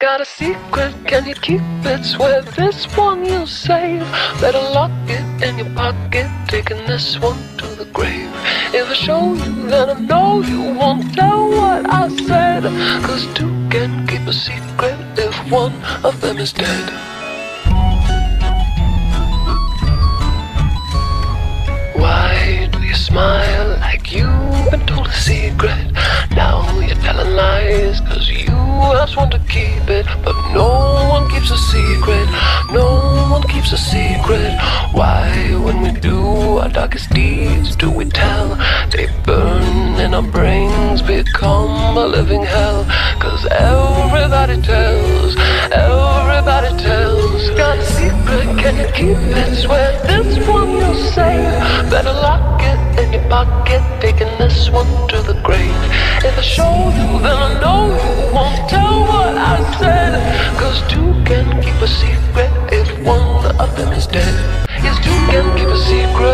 Got a secret, can you keep it? Swear this one you'll save. Better lock it in your pocket, taking this one to the grave. If I show you, then I know you won't tell what I said. 'Cause two can keep a secret if one of them is dead. Why do you smile like you've been told a secret? Now you're telling lies 'cause you just want to keep it. But no one keeps a secret, no one keeps a secret. Why, when we do our darkest deeds, do we tell? They burn in our brains, become a living hell. 'Cause everybody tells, everybody tells. Got a secret, can you keep it? Swear this one you'll save. Better lock it in your pocket, taking this one to the grave. If I show you, then I know you won't tell what I said. 'Cause two can keep a secret if one of them is dead. Yes, two can keep a secret